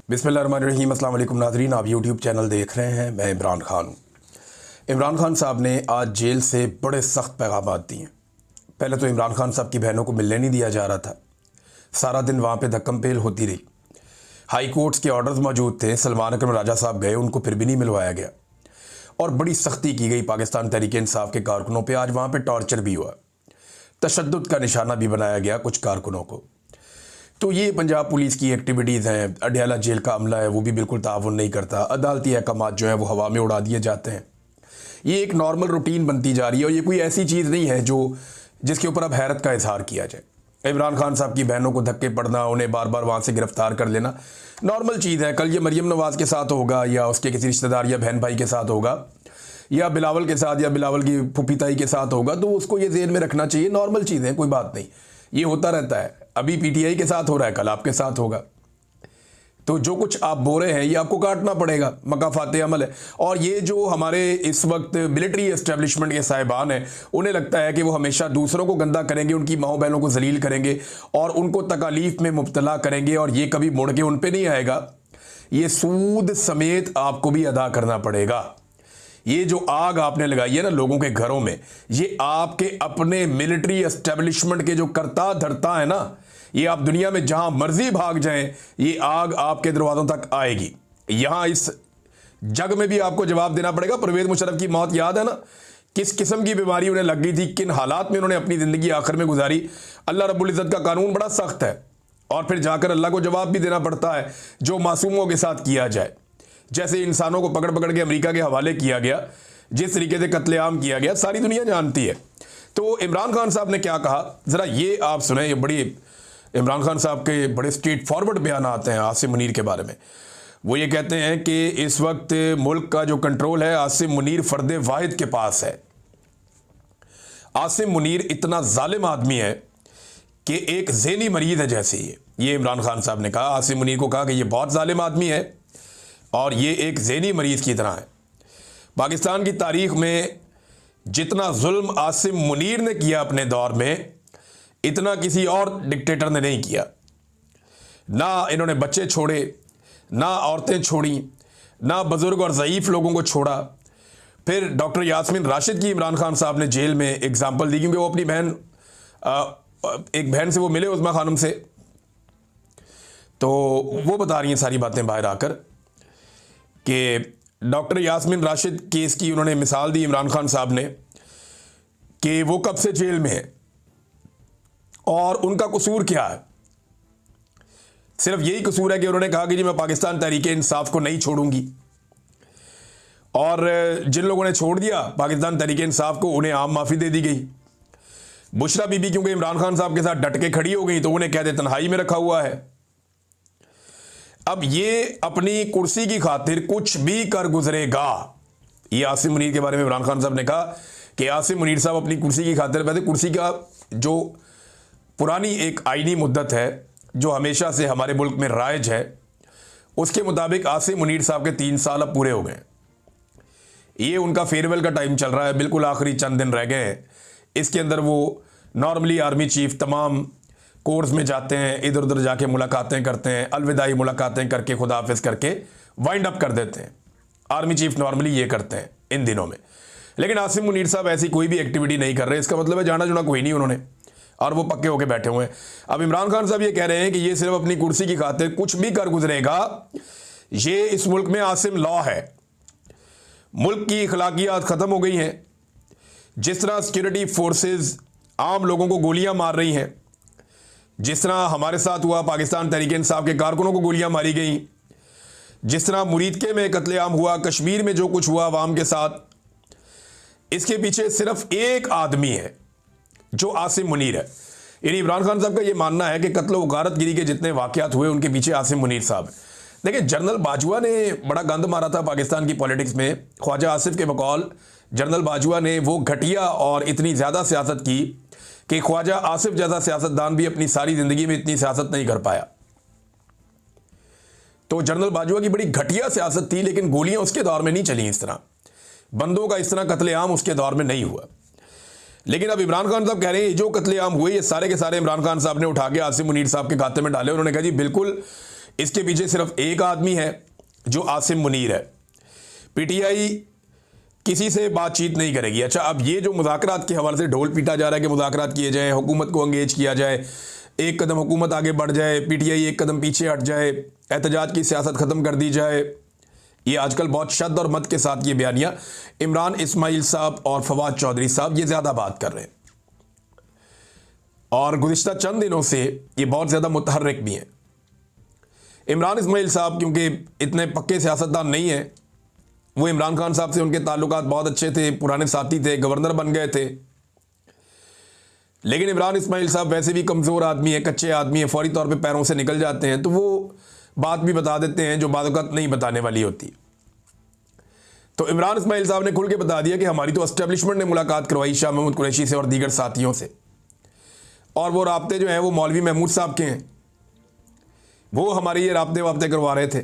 बिस्मिल्लाहिर्रहमानिर्रहीम। अस्सलाम वालेकुम नाज़रीन, आप यूट्यूब चैनल देख रहे हैं। मैं इमरान खान हूँ। इमरान खान साहब ने आज जेल से बड़े सख्त पैगाम दिए हैं। पहले तो इमरान खान साहब की बहनों को मिलने नहीं दिया जा रहा था, सारा दिन वहाँ पे धक्कम पेल होती रही। हाई कोर्ट्स के ऑर्डर्स मौजूद थे, सलमान अकरम राजा साहब गए, उनको फिर भी नहीं मिलवाया गया और बड़ी सख्ती की गई पाकिस्तान तहरीक इंसाफ के कारकुनों पर। आज वहाँ पर टॉर्चर भी हुआ, तशद्दुद का निशाना भी बनाया गया कुछ कारकुनों को। तो ये पंजाब पुलिस की एक्टिविटीज़ हैं। अडयाला जेल का अमला है, वो भी बिल्कुल ताउन नहीं करता। अदालती अहकामात जो है वो हवा में उड़ा दिए जाते हैं। ये एक नॉर्मल रूटीन बनती जा रही है और ये कोई ऐसी चीज़ नहीं है जिसके ऊपर अब हैरत का इजहार किया जाए। इमरान खान साहब की बहनों को धक्के पड़ना, उन्हें बार बार वहाँ से गिरफ्तार कर लेना नॉर्मल चीज़ है। कल ये मरीम नवाज़ के साथ होगा या उसके किसी रिश्तेदार या बहन भाई के साथ होगा या बिलावल के साथ या बिलावल की फुफी ताई के साथ होगा, तो उसको ये ज़हन में रखना चाहिए नॉर्मल चीज़ है, कोई बात नहीं, ये होता रहता है। अभी पीटीआई के साथ हो रहा है, कल आपके साथ होगा। तो जो कुछ आप बोल रहे हैं ये आपको काटना पड़ेगा, मकाफाते अमल है। और ये जो हमारे इस वक्त मिलिट्री एस्टेब्लिशमेंट के साहिबान हैं, उन्हें लगता है कि वो हमेशा दूसरों को गंदा करेंगे, उनकी माओ बहनों को जलील करेंगे और उनको तकालीफ में मुब्तला करेंगे और ये कभी मुड़ के उन पर नहीं आएगा। ये सूद समेत आपको भी अदा करना पड़ेगा। ये जो आग आपने लगाई है ना लोगों के घरों में, ये आपके अपने मिलिट्री एस्टेब्लिशमेंट के जो करता धरता है ना, ये आप दुनिया में जहां मर्जी भाग जाएं, ये आग आपके दरवाजों तक आएगी। यहां इस जग में भी आपको जवाब देना पड़ेगा। परवेज मुशर्रफ की मौत याद है ना, किस किस्म की बीमारी उन्हें लग गई थी, किन हालात में उन्होंने अपनी जिंदगी आखिर में गुजारी। अल्लाह रब्बुल इज़्ज़त का कानून बड़ा सख्त है और फिर जाकर अल्लाह को जवाब भी देना पड़ता है जो मासूमों के साथ किया जाए। जैसे इंसानों को पकड़ पकड़ के अमेरिका के हवाले किया गया, जिस तरीके से कत्लेआम किया गया, सारी दुनिया जानती है। तो इमरान खान साहब ने क्या कहा ज़रा ये आप सुने। ये बड़ी इमरान खान साहब के बड़े स्ट्रेट फॉरवर्ड बयान आते हैं आसिम मुनीर के बारे में। वो ये कहते हैं कि इस वक्त मुल्क का जो कंट्रोल है आसिम मुनीर फर्द वाहिद के पास है। आसिम मुनीर इतना जालिम आदमी है कि एक ज़हनी मरीज है जैसे ये इमरान खान साहब ने कहा। आसिम मुनीर को कहा कि ये बहुत जालिम आदमी है और ये एक ज़हनी मरीज़ की तरह है। पाकिस्तान की तारीख़ में जितना जुल्म आसिम मुनीर ने किया अपने दौर में, इतना किसी और डिक्टेटर ने नहीं किया। ना इन्होंने बच्चे छोड़े, ना औरतें छोड़ी, ना बुज़ुर्ग और ज़ईफ़ लोगों को छोड़ा। फिर डॉक्टर यास्मीन राशिद की इमरान खान साहब ने जेल में एग्ज़ाम्पल दी, क्योंकि वो अपनी बहन एक बहन से वो मिले उस्मा खानम से, तो वो बता रही हैं सारी बातें बाहर आकर कि डॉक्टर यास्मीन राशिद केस की उन्होंने मिसाल दी इमरान खान साहब ने कि वो कब से जेल में है और उनका कसूर क्या है। सिर्फ यही कसूर है कि उन्होंने कहा कि जी मैं पाकिस्तान तहरीक इंसाफ को नहीं छोड़ूंगी, और जिन लोगों ने छोड़ दिया पाकिस्तान तहरीक इंसाफ को उन्हें आम माफ़ी दे दी गई। बुशरा बीबी क्योंकि इमरान खान साहब के साथ डट के खड़ी हो गई तो उन्हें कहते तन्हाई में रखा हुआ है। अब ये अपनी कुर्सी की खातिर कुछ भी कर गुजरेगा। ये आसिम मुनीर के बारे में इमरान खान साहब ने कहा कि आसिम मुनीर साहब अपनी कुर्सी की खातिर, वैसे कुर्सी का जो पुरानी एक आईनी मुद्दत है जो हमेशा से हमारे मुल्क में राइज है, उसके मुताबिक आसिम मुनीर साहब के 3 साल अब पूरे हो गए। ये उनका फेयरवेल का टाइम चल रहा है, बिल्कुल आखिरी चंद दिन रह गए हैं। इसके अंदर वो नॉर्मली आर्मी चीफ तमाम कोर्स में जाते हैं, इधर उधर जाके मुलाकातें करते हैं, अलविदाई मुलाकातें करके खुदा हाफिज करके वाइंड अप कर देते हैं। आर्मी चीफ नॉर्मली ये करते हैं इन दिनों में। लेकिन आसिम मुनीर साहब ऐसी कोई भी एक्टिविटी नहीं कर रहे। इसका मतलब है जाना जुना कोई नहीं उन्होंने, और वो पक्के होके बैठे हुए हैं। अब इमरान खान साहब ये कह रहे हैं कि ये सिर्फ अपनी कुर्सी की खातिर कुछ भी कर गुजरेगा। ये इस मुल्क में आसिम लॉ है। मुल्क की अखलाकियात ख़त्म हो गई हैं। जिस तरह सिक्योरिटी फोर्सेज आम लोगों को गोलियां मार रही हैं, जिस तरह हमारे साथ हुआ, पाकिस्तान तहरीक इंसाफ के कारकुनों को गोलियां मारी गई, जिस तरह मुरीदके में कत्लेआम हुआ, कश्मीर में जो कुछ हुआ अवाम के साथ, इसके पीछे सिर्फ एक आदमी है जो आसिम मुनीर है। यानी इमरान खान साहब का ये मानना है कि कत्ल व गारतगिरी के जितने वाक़यात हुए उनके पीछे आसिम मुनीर साहब। देखिए, जनरल बाजवा ने बड़ा गंद मारा था पाकिस्तान की पॉलिटिक्स में। ख्वाजा आसिफ के बकौल जनरल बाजवा ने वो घटिया और इतनी ज़्यादा सियासत की कि ख्वाजा आसिफ जैसा सियासतदान भी अपनी सारी ज़िंदगी में इतनी सियासत नहीं कर पाया। तो जनरल बाजवा की बड़ी घटिया सियासत थी, लेकिन गोलियां उसके दौर में नहीं चली, इस तरह बंदों का इस तरह कत्लेआम उसके दौर में नहीं हुआ। लेकिन अब इमरान खान साहब कह रहे हैं जो कत्लेआम हुए ये सारे के सारे इमरान खान साहब ने उठा के आसिम मुनीर साहब के खाते में डाले। उन्होंने कहा जी बिल्कुल इसके पीछे सिर्फ एक आदमी है जो आसिम मुनीर है। पीटीआई किसी से बातचीत नहीं करेगी। अच्छा, अब ये जो मुज़ाकरात के हवाले से ढोल पीटा जा रहा है कि मुज़ाकरात किए जाए, हुकूमत को एंगेज किया जाए, एक कदम हुकूमत आगे बढ़ जाए, पीटीआई एक कदम पीछे हट जाए, एहतजाज की सियासत ख़त्म कर दी जाए, ये आजकल बहुत शद्द और मत के साथ ये बयानियाँ इमरान इस्माइल साहब और फवाद चौधरी साहब ये ज़्यादा बात कर रहे हैं और गुज़िश्ता चंद दिनों से ये बहुत ज़्यादा मुतहर्रिक भी हैं। इमरान इस्माइल साहब क्योंकि इतने पक्के सियासतदान नहीं हैं, वो इमरान खान साहब से उनके ताल्लुकात बहुत अच्छे थे, पुराने साथी थे, गवर्नर बन गए थे। लेकिन इमरान इस्माइल साहब वैसे भी कमज़ोर आदमी है, कच्चे आदमी है, फौरी तौर पे पैरों से निकल जाते हैं, तो वो बात भी बता देते हैं जो बात नहीं बताने वाली होती। तो इमरान इस्माइल साहब ने खुल के बता दिया कि हमारी तो एस्टेब्लिशमेंट ने मुलाकात करवाई शाह महमूद कुरैशी से और दीगर साथियों से, और वो राब्ते जो हैं वो मौलवी महमूद साहब के हैं, वो हमारे ये राब्ते करवा रहे थे।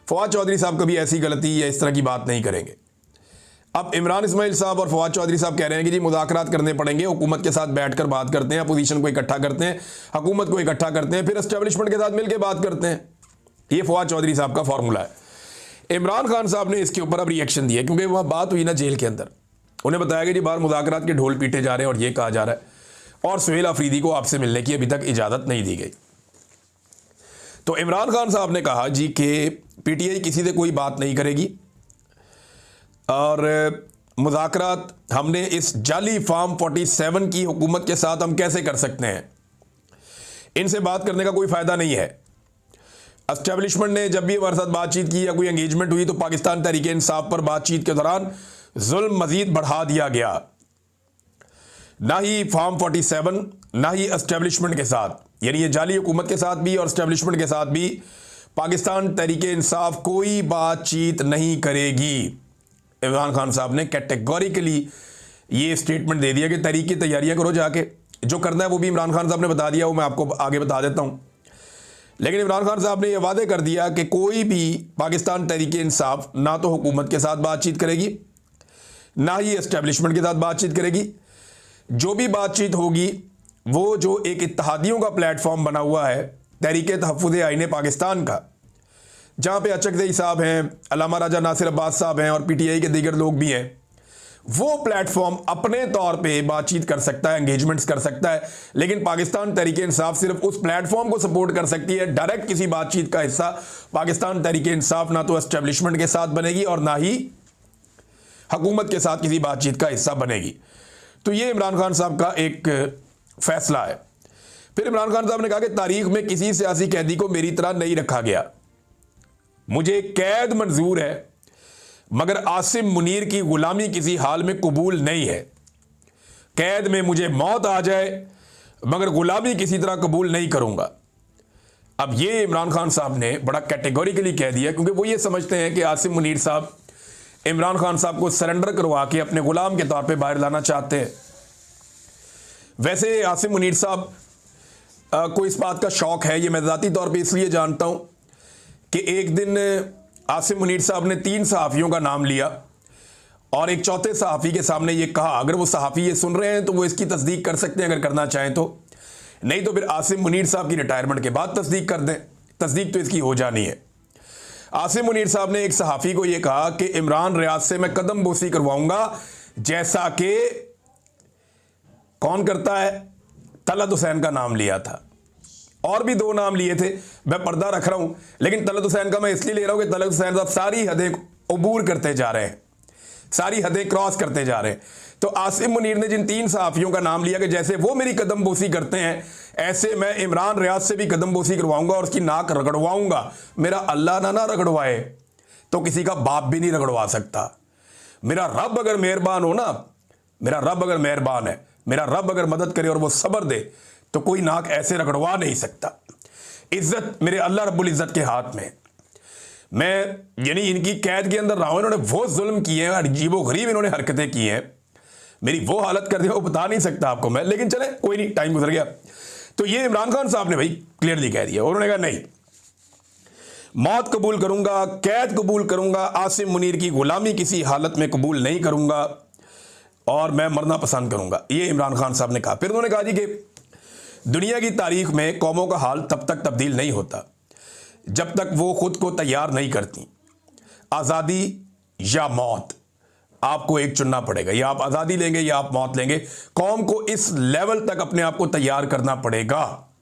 फवाद चौधरी साहब कभी ऐसी गलती या इस तरह की बात नहीं करेंगे। अब इमरान इस्माइल साहब और फवाद चौधरी साहब कह रहे हैं कि जी मुज़ाकरात करने पड़ेंगे, हुकूमत के साथ बैठकर बात करते हैं, अपोजिशन को इकट्ठा करते हैं, हुकूमत को इकट्ठा करते हैं, फिर एस्टेब्लिशमेंट के साथ मिलकर बात करते हैं। ये फवाद चौधरी साहब का फॉर्मूला है। इमरान खान साहब ने इसके ऊपर अब रिएक्शन दिया क्योंकि वहाँ बात हुई ना जेल के अंदर, उन्हें बताया कि जी बाहर मुज़ाकरात के ढोल पीटे जा रहे हैं और ये कहा जा रहा है और सुहेल अफरीदी को आपसे मिलने की अभी तक इजाज़त नहीं दी गई। तो इमरान खान साहब ने कहा जी कि पीटीआई किसी से कोई बात नहीं करेगी और मुज़ाकरात हमने इस जाली फार्म 47 की हुकूमत के साथ हम कैसे कर सकते हैं, इनसे बात करने का कोई फ़ायदा नहीं है। एस्टेब्लिशमेंट ने जब भी हमारे साथ बातचीत की या कोई एंगेजमेंट हुई तो पाकिस्तान तहरीक इंसाफ पर बातचीत के दौरान जुल्म मजीद बढ़ा दिया गया, ना ही फार्म 47 ना ही एस्टेब्लिशमेंट के साथ, यानी ये जाली हुकूमत के साथ भी और एस्टेब्लिशमेंट के साथ भी पाकिस्तान तहरीक इंसाफ कोई बातचीत नहीं करेगी। इमरान खान साहब ने कैटेगोरिकली ये स्टेटमेंट दे दिया कि तहरीक की तैयारियां करो, जाके जो करना है वो भी इमरान खान साहब ने बता दिया, वो मैं आपको आगे बता देता हूँ। लेकिन इमरान खान साहब ने यह वादे कर दिया कि कोई भी पाकिस्तान तहरीक इंसाफ ना तो हुकूमत के साथ बातचीत करेगी ना ही एस्टेब्लिशमेंट के साथ बातचीत करेगी। जो भी बातचीत होगी वो जो एक इत्तेहादियों का प्लेटफॉर्म बना हुआ है तहरीक तहफ़्फ़ुज़ आईन पाकिस्तान का, जहाँ पे अचकज़ई साहब हैं, अल्लामा राजा नासिर अब्बास साहब हैं और पीटीआई के दीगर लोग भी हैं, वो प्लेटफॉर्म अपने तौर पे बातचीत कर सकता है, एंगेजमेंट्स कर सकता है, लेकिन पाकिस्तान तहरीक इंसाफ सिर्फ उस प्लेटफॉर्म को सपोर्ट कर सकती है। डायरेक्ट किसी बातचीत का हिस्सा पाकिस्तान तहरीक इंसाफ ना तो एस्टेब्लिशमेंट के साथ बनेगी और ना ही हुकूमत के साथ किसी बातचीत का हिस्सा बनेगी। तो ये इमरान खान साहब का एक फैसला है। फिर इमरान खान साहब ने कहा कि तारीख में किसी सियासी कैदी को मेरी तरह नहीं रखा गया, मुझे कैद मंजूर है मगर आसिम मुनीर की गुलामी किसी हाल में कबूल नहीं है। कैद में मुझे मौत आ जाए मगर गुलामी किसी तरह कबूल नहीं करूंगा। अब ये इमरान खान साहब ने बड़ा कैटेगोरिकली कह दिया क्योंकि वो ये समझते हैं कि आसिम मुनीर साहब इमरान खान साहब को सरेंडर करवा के अपने गुलाम के तौर पे बाहर लाना चाहते हैं। वैसे आसिम मुनीर साहब को इस बात का शौक है, ये मैं ज़ाती तौर पे इसलिए जानता हूँ कि एक दिन आसिम मुनीर साहब ने 3 सहाफ़ियों का नाम लिया और एक चौथे सहाफ़ी के सामने ये कहा, अगर वो सहाफ़ी ये सुन रहे हैं तो वो इसकी तस्दीक कर सकते हैं अगर करना चाहें तो, नहीं तो फिर आसिम मुनीर साहब की रिटायरमेंट के बाद तस्दीक कर दें, तस्दीक तो इसकी हो जानी है। आसिम मुनीर साहब ने एक सहाफ़ी को ये कहा कि इमरान रियाज से मैं कदम बोसी करवाऊंगा जैसा कि कौन करता है, तलत हुसैन का नाम लिया था, और भी 2 नाम लिए थे, मैं पर्दा रख रहा हूं, लेकिन तलत हुसैन का मैं इसलिए ले रहा हूं कि तलत हुसैन साहब सारी हदें अबूर करते जा रहे हैं, सारी हदें क्रॉस करते जा रहे हैं। तो आसिम मुनीर ने जिन 3 सहाफ़ियों का नाम लिया कि जैसे वो मेरी कदम बोसी करते हैं ऐसे मैं इमरान रियाज से भी कदम बोसी करवाऊंगा और उसकी नाक रगड़वाऊंगा। मेरा अल्लाह ना रगड़वाए तो किसी का बाप भी नहीं रगड़वा सकता। मेरा रब अगर मेहरबान हो ना, मेरा रब अगर मेहरबान है, मेरा रब अगर मदद करे और वो सब्र दे तो कोई नाक ऐसे रगड़वा नहीं सकता। इज्जत मेरे अल्लाह रब्बुल इज्जत के हाथ में। मैं यानी इनकी कैद के अंदर रहा हूं, इन्होंने वो जुल्म किए हैं, अजीबो गरीब इन्होंने हरकतें की हैं, मेरी वो हालत कर दी वो बता नहीं सकता आपको मैं, लेकिन चले कोई नहीं, टाइम गुजर गया। तो ये इमरान खान साहब ने भाई क्लियरली कह दिया, उन्होंने कहा नहीं, मौत कबूल करूंगा, कैद कबूल करूंगा, आसिम मुनीर की गुलामी किसी हालत में कबूल नहीं करूंगा और मैं मरना पसंद करूंगा, ये इमरान खान साहब ने कहा। फिर उन्होंने कहा जी कि दुनिया की तारीख में कौमों का हाल तब तक तब्दील नहीं होता जब तक वो खुद को तैयार नहीं करती। आज़ादी या मौत, आपको एक चुनना पड़ेगा। या आप आज़ादी लेंगे या आप मौत लेंगे। कौम को इस लेवल तक अपने आप को तैयार करना पड़ेगा।